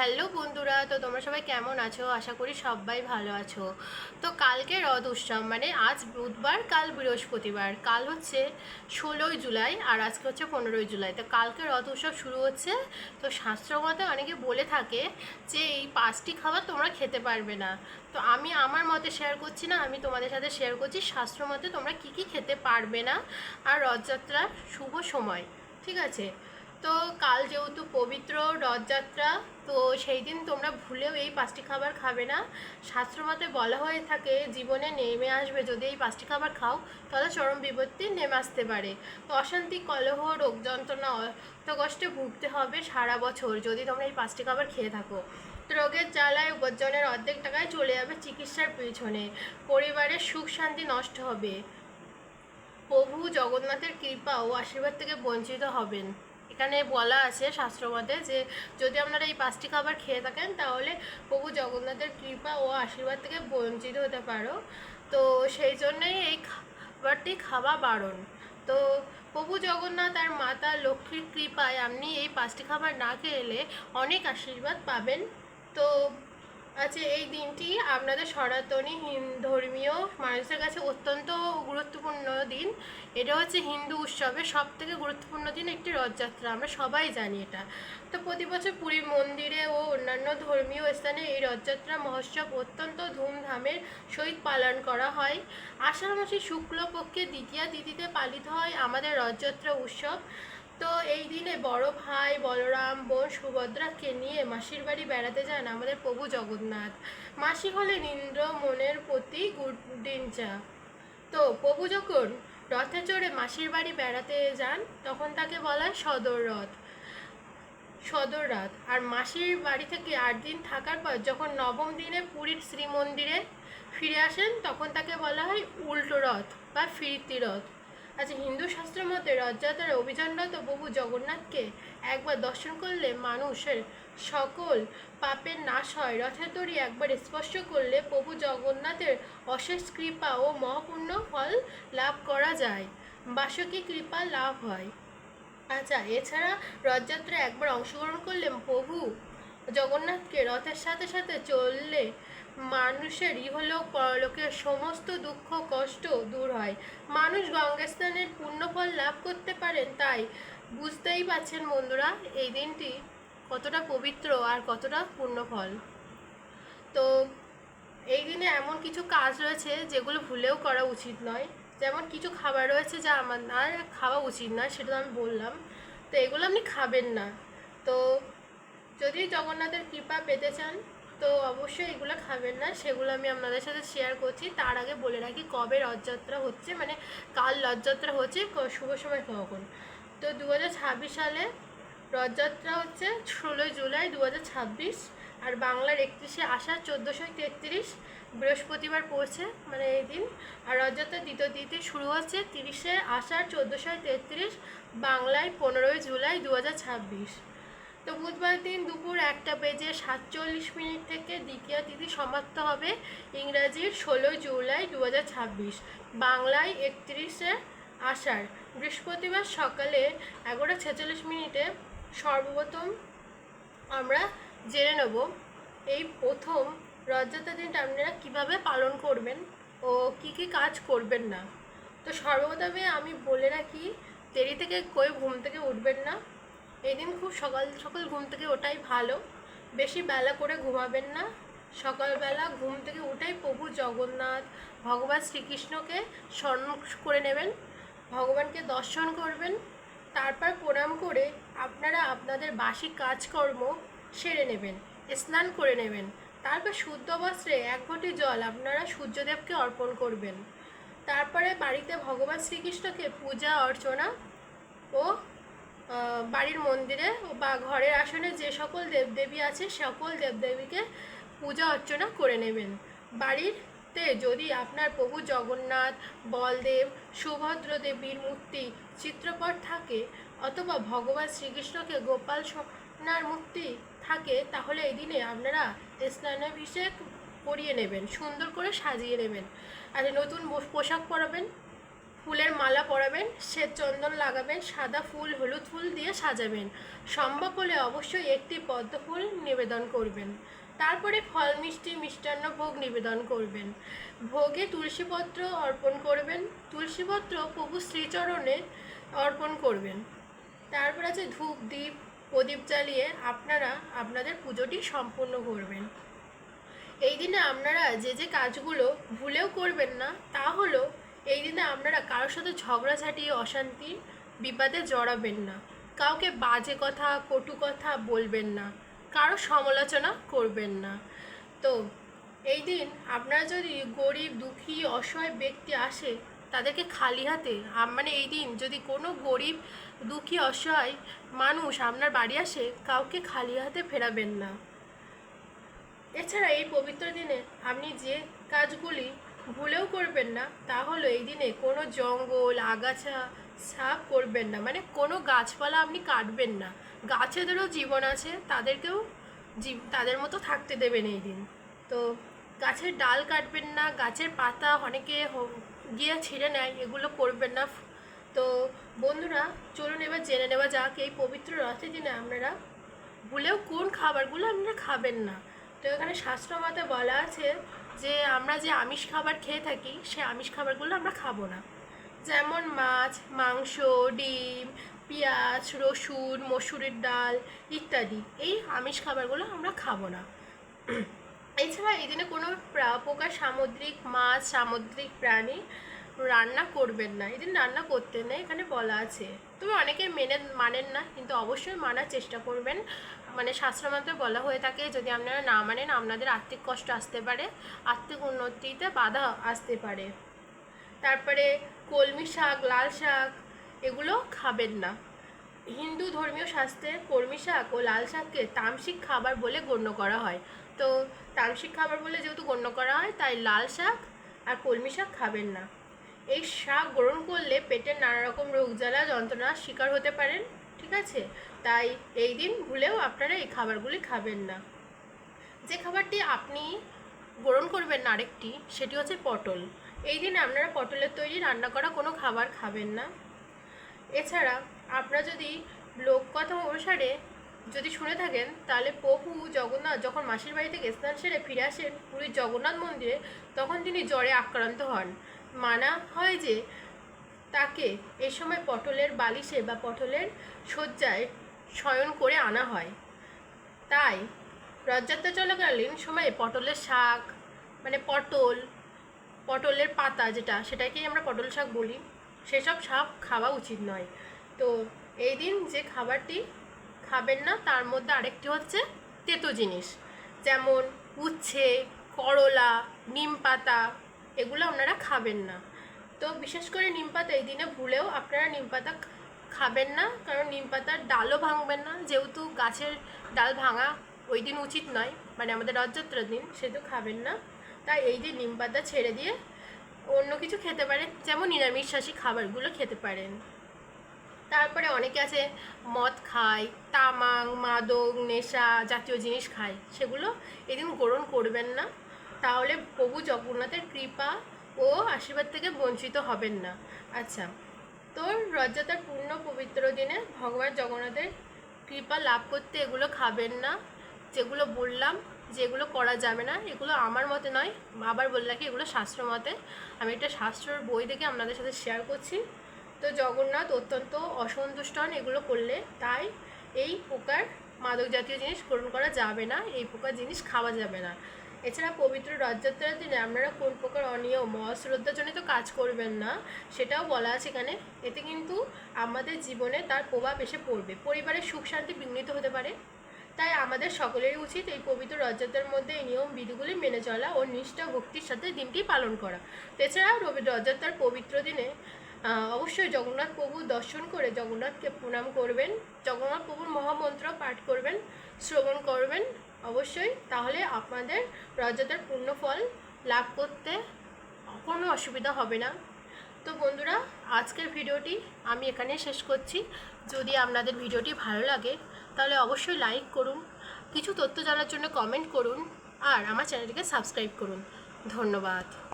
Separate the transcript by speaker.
Speaker 1: Hello বন্ধুরা, তো তোমরা সবাই কেমন আছো? আশা করি সবাই ভালো আছো। তো কালকে রথ উৎসব, মানে আজ বুধবার, কাল বৃহস্পতিবার, কাল হচ্ছে 16ই জুলাই আর আজকে হচ্ছে 15ই জুলাই। তো কালকে রথ উৎসব শুরু হচ্ছে। তো শাস্ত্রমতে অনেকে বলে থাকে যে এই 5টি খাবার তোমরা খেতে পারবে না। তো আমি আমার মতে শেয়ার করছি না, আমি তোমাদের সাথে শেয়ার করছি শাস্ত্রমতে তোমরা কি কি খেতে পারবে না আর রথযাত্রার শুভ সময়। ঠিক আছে? তো কাল যেহেতু পবিত্র রথযাত্রা, তো সেই দিন তোমরা ভুলেও এই 5টি খাবার খাবে না। শাস্ত্রমতে বলা হয়ে থাকে জীবনে নেমে আসবে, যদি এই 5টি খাবার খাও তাহলে চরম বিপত্তি নেমে আসতে পারে। তো অশান্তি, কলহ, রোগ যন্ত্রণা, কষ্টে ভুগতে হবে সারা বছর যদি তোমরা এই 5টি খাবার খেয়ে থাকো। তো রোগের জ্বালায় উপার্জনের অর্ধেক টাকায় চলে যাবে চিকিৎসার পিছনে, পরিবারের সুখ শান্তি নষ্ট হবে, প্রভু জগন্নাথের কৃপা ও আশীর্বাদ থেকে বঞ্চিত হবেন। এখানে বলা আছে শাস্ত্রমতে যে যদি আপনারা এই 5টি খাবার খেয়ে থাকেন তাহলে প্রভু জগন্নাথের কৃপা ও আশীর্বাদ থেকে বঞ্চিত হতে পারো। তো সেই জন্যই এই খাবারটি খাওয়া বারণ। তো প্রভু জগন্নাথ আর মাতা লক্ষ্মীর কৃপায় আপনি এই 5টি খাবার না খেলে অনেক আশীর্বাদ পাবেন। তো আচ্ছা, এই দিনটি আপনাদের সনাতনী ধর্মীয় মানুষের কাছে অত্যন্ত গুরুত্বপূর্ণ দিন। এটা হচ্ছে হিন্দু উৎসবের সব থেকে গুরুত্বপূর্ণ দিন, একটি রথযাত্রা, আমরা সবাই জানি এটা। তো প্রতি বছর পুরী মন্দিরে ও অন্যান্য ধর্মীয় স্থানে এই রথযাত্রা মহোৎসব অত্যন্ত ধুমধামের সহিত পালন করা হয়। আষাঢ় মাসের শুক্লপক্ষে দ্বিতীয়া তিথিতে পালিত হয় আমাদের রথযাত্রা উৎসব। তো এই দিনে বড় ভাই বলরাম, বোন সুভদ্রাকে নিয়ে মাসির বাড়ি বেড়াতে যান আমাদের প্রভু জগন্নাথ। মাসি হলেন ইন্দ্র মনের প্রতি গুডিঞ্চা। তো প্রভু যখন রথে চড়ে মাসির বাড়ি বেড়াতে যান তখন তাকে বলা হয় সদর রথ। আর মাসির বাড়ি থেকে 8 দিন থাকার পর যখন নবম দিনে পুরীর শ্রীমন্দিরে ফিরে আসেন তখন তাকে বলা হয় উল্টো রথ বা ফিরতি রথ। আচ্ছা, হিন্দু শাস্ত্রের মধ্যে রথযাত্রার অভিযানরত প্রভু জগন্নাথকে একবার দর্শন করলে মানুষের সকল পাপের নাশ হয়। রথের দড়ি একবার স্পর্শ করলে প্রভু জগন্নাথের অশেষ কৃপা ও মহাপূর্ণ ফল লাভ করা যায়, বাসকি কৃপা লাভ হয়। আচ্ছা, এছাড়া রথযাত্রায় একবার অংশগ্রহণ করলে প্রভু জগন্নাথকে রথের সাথে সাথে চললে মানুষের ইহলোক পরলোকের সমস্ত দুঃখ কষ্ট দূর হয়, মানুষ গঙ্গা স্নানের পুণ্যফল লাভ করতে পারেন। তাই বুঝতেই পারছেন বন্ধুরা এই দিনটি কতটা পবিত্র আর কতটা পুণ্যফল। তো এই দিনে এমন কিছু কাজ রয়েছে যেগুলো ভুলেও করা উচিত নয়। যেমন কিছু খাবার রয়েছে যা আমার আর খাওয়া উচিত নয়, সেটা আমি বললাম। তো এগুলো আপনি খাবেন না। তো যদি জগন্নাথের কৃপা পেতে চান তো অবশ্যই এগুলো খাবেন না, সেগুলো আমি আপনাদের সাথে শেয়ার করছি। তার আগে বলে রাখি কবে রথযাত্রা হচ্ছে, মানে কাল রথযাত্রা হচ্ছে, শুভ সময় কখন। তো 2026 সালে রথযাত্রা হচ্ছে 16ই জুলাই 2026, আর বাংলার 31শে আষাঢ় 1433 বৃহস্পতিবার পড়ছে, মানে এই দিন। আর রথযাত্রার দ্বিতীয় তিথি শুরু হচ্ছে 30শে আষাঢ় 1433, বাংলায় 15ই জুলাই 2026। তো বুধবার দিন দুপুর 1:47 থেকে দ্বিতীয় তিথি সমাপ্ত হবে, ইংরাজির 16ই জুলাই 2026, বাংলায় 31শে আষাঢ়। বৃহস্পতিবার সকালে 11:46 সর্বপ্রথম আমরা জেনে নেব এই প্রথম রথযাত্রার দিনটা আপনারা কীভাবে পালন করবেন ও কি কি কাজ করবেন না। তো সর্বপ্রথমে আমি বলে রাখি, দেরি থেকে কেউ ঘুম থেকে উঠবেন না। এই দিন খুব সকাল সকাল ঘুম থেকে ওঠাই ভালো, বেশি বেলা করে ঘুমাবেন না। সকালবেলা ঘুম থেকে উঠেই প্রভু জগন্নাথ ভগবান শ্রীকৃষ্ণকে স্মরণ করে নেবেন, ভগবানকে দর্শন করবেন। তারপর প্রণাম করে আপনারা আপনাদের বাসি কাজকর্ম সেরে নেবেন, স্নান করে নেবেন। তারপর শুদ্ধ বস্ত্রে 1 ঘটি জল আপনারা সূর্যদেবকে অর্পণ করবেন। তারপরে বাড়িতে ভগবান শ্রীকৃষ্ণকে পূজা অর্চনা ও বাড়ির মন্দিরে বা ঘরের আসনে যে সকল দেবদেবী আছে সকল দেবদেবীকে পূজা অর্চনা করে নেবেন। বাড়িতে যদি আপনার প্রভু জগন্নাথ, বলদেব, সুভদ্র দেবীর মূর্তি চিত্রপট থাকে অথবা ভগবান শ্রীকৃষ্ণকে গোপাল সোনার মূর্তি থাকে তাহলে এই দিনে আপনারা স্নানাভিষেক করিয়ে নেবেন, সুন্দর করে সাজিয়ে নেবেন। আর নতুন পোশাক পরাবেন, ফুলের মালা পরাবেন, শ্বেত চন্দন লাগাবেন, সাদা ফুল হলুদ ফুল দিয়ে সাজাবেন। সম্ভব হলে অবশ্যই একটি পদ্ম ফুল নিবেদন করবেন। তারপরে ফল মিষ্টি মিষ্টান্ন ভোগ নিবেদন করবেন। ভোগে তুলসীপত্র অর্পণ করবেন। তুলসীপত্র প্রভু শ্রীচরণে অর্পণ করবেন। তারপর আছে ধূপ দ্বীপ প্রদীপ জ্বালিয়ে আপনারা আপনাদের পুজোটি সম্পূর্ণ করবেন। এই দিনে আপনারা যে যে কাজগুলো ভুলেও করবেন না তা হলো, এই দিনে আপনারা কারোর সাথে ঝগড়াঝাটি অশান্তি বিবাদে জড়াবেন না, কাউকে বাজে কথা কটু কথা বলবেন না, কারো সমালোচনা করবেন না। তো এই দিন আপনারা যদি গরিব দুঃখী অসহায় ব্যক্তি আসে তাদেরকে খালি হাতে, মানে এই দিন যদি কোনো গরিব দুঃখী অসহায় মানুষ আপনার বাড়ি আসে কাউকে খালি হাতে ফেরাবেন না। এছাড়া এই পবিত্র দিনে আপনি যে কাজগুলি ভুলেও করবেন না তা হলো, এই দিনে কোনো জঙ্গল আগাছা সাফ করবেন না, মানে কোনো গাছপালা আপনি কাটবেন না। গাছেদেরও জীবন আছে, তাদেরকেও তাদের মতো থাকতে দেবেন এই দিন। তো গাছের ডাল কাটবেন না, গাছের পাতা অনেকে গিয়ে ছিঁড়ে নেয়, এগুলো করবেন না। তো বন্ধুরা চলুন এবার জেনে নেওয়া যাক এই পবিত্র রথের দিনে আপনারা ভুলেও কোন খাবারগুলো আপনারা খাবেন না। তো এখানে শাস্ত্র মতে বলা আছে যে আমরা যে আমিষ খাবার খেয়ে থাকি সেই আমিষ খাবারগুলো আমরা খাবো না, যেমন মাছ মাংস ডিম পেঁয়াজ রসুন মসুরির ডাল ইত্যাদি, এই আমিষ খাবারগুলো আমরা খাবো না। এছাড়া এই দিনে কোনো প্রকার সামুদ্রিক মাছ সামুদ্রিক প্রাণী রান্না করবেন না, এদিন রান্না করতে নেই এখানে বলা আছে। তবে অনেকে মানেন না, কিন্তু অবশ্যই মানার চেষ্টা করবেন। মানে শাস্ত্রমতে বলা হয়ে থাকে যদি আপনারা না মানেন আপনাদের আর্থিক কষ্ট আসতে পারে, আর্থিক উন্নতিতে বাধা আসতে পারে। তারপরে কলমি শাক লাল শাক এগুলো খাবেন না। হিন্দু ধর্মীয় শাস্ত্রে কলমি শাক ও লাল শাককে তামসিক খাবার বলে গণ্য করা হয়। তো তামসিক খাবার বলে যেহেতু গণ্য করা হয় তাই লাল শাক আর কলমি শাক খাবেন না। এই শাক গ্রহণ করলে পেটের নানা রকম রোগ জ্বালা যন্ত্রণার শিকার হতে পারেন, ঠিক আছে? তাই এই দিন ভুলেও আপনারা এই খাবারগুলি খাবেন না। যে খাবারটি আপনি গ্রহণ করবেন না আরেকটি, সেটি হচ্ছে পটল। এই দিন আপনারা পটলের তৈরি রান্না করা কোনো খাবার খাবেন না। এছাড়া আপনারা যদি লোককথা অনুসারে যদি শুনে থাকেন তাহলে প্রভু জগন্নাথ যখন মাসির বাড়ি থেকে স্নান সেরে ফিরে আসেন পুরীর জগন্নাথ মন্দিরে, তখন তিনি জ্বরে আক্রান্ত হন। মানা হয় যে তাকে এই সময় পটলের বালিশে বা পটলের শয্যায় শয়ন করে আনা হয়। তাই রথযাত্রা চলাকালীন সময়ে পটলের শাক মানে পটলের পাতা সেটাকেই আমরা পটল শাক বলি, সেসব শাক খাওয়া উচিত নয়। তো এই দিন যে খাবারটি খাবেন না তার মধ্যে আরেকটি হচ্ছে তেতো জিনিস, যেমন উচ্ছে করলা নিম পাতা, এগুলো আপনারা খাবেন না। তো বিশেষ করে নিম পাতা এই দিনে ভুলেও আপনারা নিম পাতা খাবেন না, কারণ নিম পাতার ডালও ভাঙবেন না, যেহেতু গাছের ডাল ভাঙা ওই দিন উচিত নয়, মানে আমাদের রথযাত্রার দিন, সেহেতু খাবেন না। তাই এই দিন নিম পাতা ছেড়ে দিয়ে অন্য কিছু খেতে পারেন, যেমন নিরামিষাশী খাবারগুলো খেতে পারেন। তারপরে অনেকে আছে মদ খায়, তামাক মাদক নেশা জাতীয় জিনিস খায়, সেগুলো এদিন গ্রহণ করবেন না, তাহলে প্রভু জগন্নাথের কৃপা ও আশীর্বাদ থেকে বঞ্চিত হবেন না। আচ্ছা, তো রথযাত্রার পূর্ণ পবিত্র দিনে ভগবান জগন্নাথের কৃপা লাভ করতে এগুলো খাবেন না, যেগুলো বললাম যেগুলো করা যাবে না, এগুলো আমার মতে নয়, আবার বলে রাখি এগুলো শাস্ত্র মতে, আমি একটা শাস্ত্রের বই থেকে আপনাদের সাথে শেয়ার করছি। তো জগন্নাথ অত্যন্ত অসন্তুষ্ট হন এগুলো করলে, তাই এই প্রকার মাদক জাতীয় জিনিস গ্রহণ করা যাবে না, এই প্রকার জিনিস খাওয়া যাবে না। এছাড়া পবিত্র রথযাত্রার দিনে আপনারা কোন প্রকার অনিয়ম অশ্রদ্ধাজনিত কাজ করবেন না সেটাও বলা আছে এখানে। এতে কিন্তু আমাদের জীবনে তার প্রভাব এসে পড়বে, পরিবারের সুখ শান্তি বিঘ্নিত হতে পারে। তাই আমাদের সকলেরই উচিত এই পবিত্র রথযাত্রার মধ্যে এই নিয়ম বিধিগুলি মেনে চলা ও নিষ্ঠা ভক্তির সাথে দিনটি পালন করা। এছাড়া রথযাত্রার পবিত্র দিনে অবশ্যই জগন্নাথ প্রভু দর্শন করে জগন্নাথকে প্রণাম করবেন, জগন্নাথ প্রভুর মহামন্ত্র পাঠ করবেন, শ্রবণ করবেন অবশ্যই, তাহলে আপনাদের রথযাত্রার পূর্ণ ফল লাভ করতে কোনো অসুবিধা হবে না। তো বন্ধুরা আজকের ভিডিওটি আমি এখানে শেষ করছি। যদি আপনাদের ভিডিওটি ভালো লাগে তাহলে অবশ্যই লাইক করুন, কিছু তথ্য জানার জন্য কমেন্ট করুন, আর আমার চ্যানেলটিকে সাবস্ক্রাইব করুন। ধন্যবাদ।